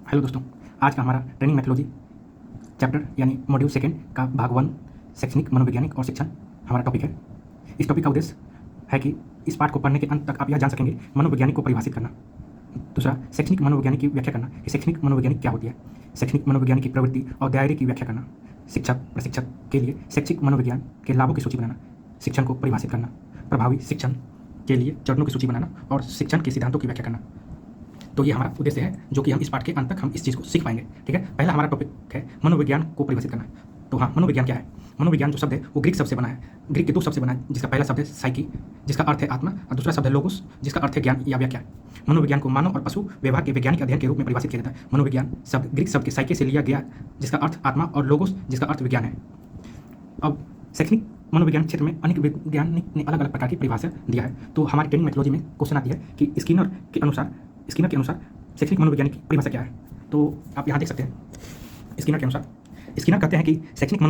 Hello दोस्तों, आज का हमारा ट्रेनिंग मेथोलॉजी चैप्टर यानी मॉड्यूल सेकेंड का भाग 1 शैक्षणिक मनोवैज्ञानिक और शिक्षण हमारा टॉपिक है। इस टॉपिक का उद्देश्य है कि इस पाठ को पढ़ने के अंत तक आप यह जान सकेंगे मनोवैज्ञानिक को परिभाषित करना। दूसरा, शैक्षणिक मनोवैज्ञानिक की व्याख्या करना कि शैक्षणिक मनोवैज्ञानिक क्या होती है। शैक्षणिक मनोवैज्ञानिक की प्रवृत्ति और दायरे की व्याख्या करना। शिक्षक प्रशिक्षक के लिए शैक्षिक मनोविज्ञान के लाभों की सूची बनाना। शिक्षण को परिभाषित करना। प्रभावी शिक्षण के लिए चरणों की सूची बनाना और शिक्षण के सिद्धांतों की व्याख्या करना। तो ये हमारा उद्देश्य है जो कि हम इस पाठ के अंत तक हम इस चीज़ को सीख पाएंगे। ठीक है, पहला हमारा टॉपिक है मनोविज्ञान को परिभाषित करना। तो हाँ, मनोविज्ञान क्या है? मनोविज्ञान जो शब्द है वो ग्रीक शब्द से बना है। ग्रीक के दो शब्द से बना है, जिसका पहला शब्द है साइकी, जिसका अर्थ है आत्मा, और दूसरा शब्द है लोगोस, जिसका अर्थ है ज्ञान या व्याख्या। मनोविज्ञान को मानव और पशु व्यवहार के वैज्ञानिक अध्ययन के रूप में परिभाषित किया जाता है। मनोविज्ञान शब्द ग्रीक शब्द के साइके से लिया गया, जिसका अर्थ आत्मा, और लोगोस, जिसका अर्थ विज्ञान है। अब शैक्षणिक मनोविज्ञान क्षेत्र में अनेक वैज्ञानिक ने अलग अलग प्रकार की परिभाषा दिया है। तो हमारी ट्रेनिंग मेथोलॉजी में क्वेश्चन आती है कि स्किनर के अनुसार शैक्षणिक मनोविज्ञान की परिभाषा क्या है। तो आप यहाँ देख सकते हैं, स्किनर के अनुसार स्किनर कहते हैं कि शैक्षणिक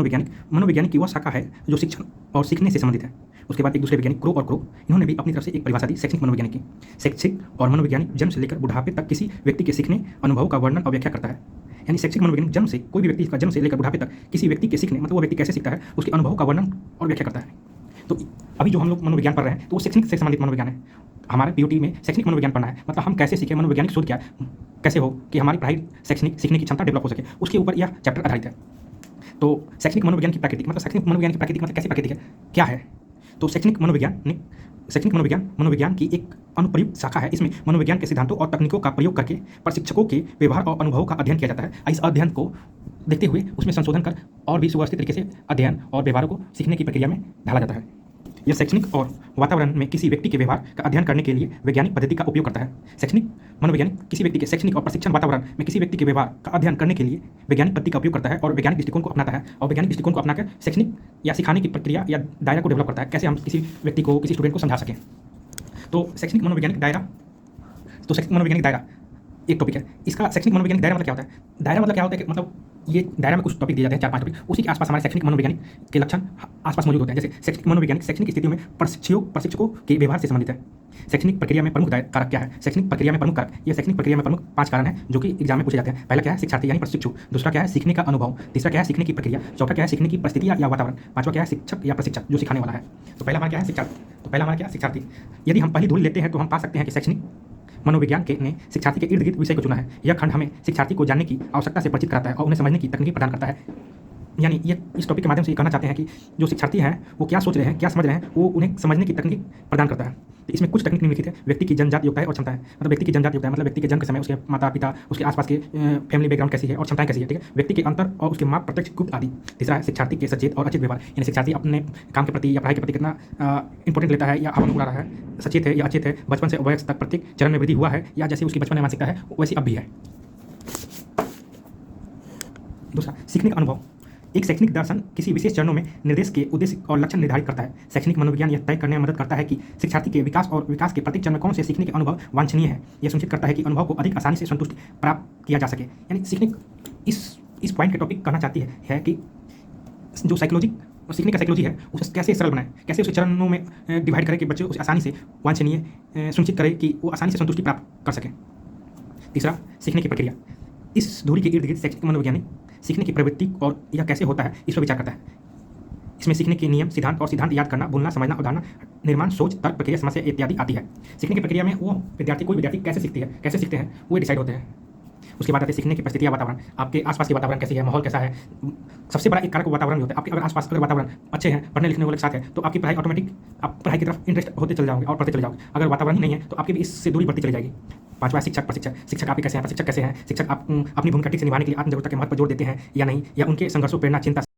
मनोविज्ञानिक की वह शाखा है जो शिक्षण और सीखने से संबंधित है। उसके बाद एक दूसरे वैज्ञानिक क्रो और क्रो, इन्होंने भी अपनी तरफ से एक परिभाषा दी शैक्षणिक मनोविज्ञानिक की। शैक्षिक और मनोविज्ञानिक जन्म से लेकर बुढ़ापे तक किसी व्यक्ति के सीखने अनुभव का वर्णन और व्याख्या करता है। यानी शैक्षिक मनोविज्ञानिक जन्म से कोई भी व्यक्ति का जन्म से लेकर बुढ़ापे तक किसी व्यक्ति के सीखने, मतलब वो व्यक्ति कैसे सीखता है, उसके अनुभव का वर्णन और व्याख्या करता है। तो अभी जो हम लोग मनोविज्ञान पढ़ रहे हैं तो वो शैक्षणिक से संबंधित मनोविज्ञान है। हमारे पीयूटी में शैक्षणिक मनोविज्ञान पढ़ना है, मतलब हम कैसे सीखें, मनोवैज्ञानिक शोध क्या कैसे हो कि हमारी पढ़ाई शैक्षणिक सीखने की क्षमता डेवलप हो सके, उसके ऊपर यह चैप्टर आधारित है। तो शैक्षणिक मनोविज्ञान की प्रकृति, मतलब शैक्षणिक मनोविज्ञान की प्रकृति मतलब कैसी प्रकृति है, क्या है। तो शैक्षणिक मनोविज्ञान की एक अनुप्रयुक्त शाखा है। इसमें मनोविज्ञान के सिद्धांतों और तकनीकों का प्रयोग करके प्रशिक्षकों के व्यवहार और अनुभवों का अध्ययन किया जाता है। इस अध्ययन को देखते हुए उसमें संशोधन कर और भी सुव्यवस्थित तरीके से अध्ययन और व्यवहारों को सीखने की प्रक्रिया में ढाला जाता है। यह शैक्षणिक और वातावरण में किसी व्यक्ति के व्यवहार का अध्ययन करने के लिए वैज्ञानिक पद्धति का उपयोग करता है। शैक्षणिक मनोवैज्ञानिक किसी व्यक्ति के शैक्षणिक और प्रशिक्षण वातावरण में किसी व्यक्ति के व्यवहार का अध्ययन करने के लिए वैज्ञानिक पद्धति का उपयोग करता है और वैज्ञानिक दृष्टिकोण को अपनाता है, और वैज्ञानिक दृष्टिकोण को अपनाकर शैक्षणिक या सिखाने की प्रक्रिया या दायरा को डेवलप करता है, कैसे हम किसी व्यक्ति को, किसी स्टूडेंट को समझा सकें। तो शैक्षणिक मनोवैज्ञानिक दायरा एक टॉपिक है। इसका शैक्षणिक मनोवैज्ञानिक दायरा मतलब क्या होता है? दायरा मतलब क्या होता है कि मतलब ये दायरा में कुछ टॉपिक दिए जाते हैं, 4-5 टॉपिक, उसी के आसपास हमारे शैक्षणिक मनोवैज्ञानिक के लक्षण आसपास मौजूद होते हैं। जैसे शैक्षणिक मनोवैज्ञानिक शैक्षणिक स्थितियों में प्रशिक्षकों के व्यवहार से संबंधित है। शैक्षणिक प्रक्रिया में प्रमुख कारक क्या है? शैक्षणिक प्रक्रिया में प्रमुख कारक, ये शैक्षणिक प्रक्रिया में प्रमुख 5 कारण हैं जो कि एग्जाम में पूछे जाते हैं। पहला क्या है? शिक्षार्थी यानी प्रशिक्षु। दूसरा क्या है? सीखने का अनुभव। तीसरा क्या है? सीखने की प्रक्रिया। चौथा क्या है? सीखने की परिस्थिति या वातावरण। पांचवा क्या है? शिक्षक या प्रशिक्षक जो सिखाने वाला है। तो पहला हमारा क्या है? शिक्षार्थी। यदि हम पहली धूल लेते हैं तो हम पा सकते हैं कि शैक्षणिक मनोविज्ञान ने शिक्षार्थी के इर्द गिर्द विषय को चुना है। यह खंड हमें शिक्षार्थी को जानने की आवश्यकता से परिचित कराता है और उन्हें समझने की तकनीक प्रदान करता है। यानी ये इस टॉपिक के माध्यम से ये कहना चाहते हैं कि जो शिक्षार्थी हैं वो क्या सोच रहे हैं, क्या समझ रहे हैं, वो उन्हें समझने की तकनीक प्रदान करता है। तो इसमें कुछ तकनीक निम्नलिखित है। व्यक्ति की जन्मजात योग्यताएं और क्षमताएं, मतलब व्यक्ति की जन्मजात योग्यताएं मतलब व्यक्ति के जन्म के समय उसके माता पिता, उसके आसपास के फैमिली बैकग्राउंड कैसी है और क्षमताएं कैसी है। ठीक है, व्यक्ति के अंतर और उसके माप, प्रत्यक्ष, गुप्त आदि। तीसरा है शिक्षार्थी के सचेत और अचेत व्यवहार, यानी शिक्षार्थी अपने काम के प्रति या पढ़ाई के प्रति कितना इंपॉर्टेंट लेता है या हवन उड़ा रहा है, सचेत है या अचेत है, बचपन से वयस्क तक प्रत्येक चरण में वृद्धि हुआ है या जैसे उसकी बचपन में मानसिकता है वैसी अब भी है। दूसरा, सीखने का अनुभव। एक शैक्षणिक दर्शन किसी विशेष चरणों में निर्देश के उद्देश्य और लक्षण निर्धारित करता है। शैक्षणिक मनोविज्ञान यह तय करने में मदद करता है कि शिक्षार्थी के विकास के प्रत्येक चरण में कौन से सीखने के अनुभव वांछनीय है। यह सुनिश्चित करता है कि अनुभव को अधिक आसानी से संतुष्टि प्राप्त किया जा सके। यानी इस पॉइंट के टॉपिक कहना चाहती है कि जो सीखने का साइकोलॉजी है उसे कैसे सरल बनाए, कैसे उसे चरणों में डिवाइड करें कि बच्चे उसे आसानी से वांछनीय सुनिश्चित करें कि वो आसानी से संतुष्टि प्राप्त कर सकें। तीसरा, सीखने की प्रक्रिया। इस दूरी के इर्द गिर्द शैक्षणिक मनोवैज्ञानिक सीखने की प्रवृत्ति और यह कैसे होता है इस पर विचार करता है। इसमें सीखने के नियम, सिद्धांत याद करना, भूलना, समझना, अवधारणा निर्माण, सोच, तर्क, प्रक्रिया, समस्या इत्यादि आती है। सीखने की प्रक्रिया में कोई विद्यार्थी कैसे सीखते हैं वो डिसाइड होते हैं। उसके बाद आते हैं सीखने की परिस्थिति या वातावरण। आपके आसपास के वातावरण कैसी है, माहौल कैसा है। सबसे बड़ा एक कारक वातावरण होता है। आपके अगर आसपास अगर वातावरण अच्छे हैं, पढ़ने लिखने वाले के साथ है, तो आपकी पढ़ाई ऑटोमेटिक, आप पढ़ाई की तरफ इंटरेस्ट होते चले जाओगे और पढ़ते चले जाओगे। अगर वातावरण ही नहीं है तो आपकी भी इससे दूरी बढ़ती चली जाएगी। पांचवा, शिक्षक प्रशिक्षक आपके कैसे हैं, प्रशिक्षक कैसे हैं, शिक्षक आप अपनी भूमिका ठीक से निभाने के लिए आत्म जागरूकता के महत्व पर जोर देते हैं या नहीं, या उनके संघर्षों, प्रेरणा, चिंता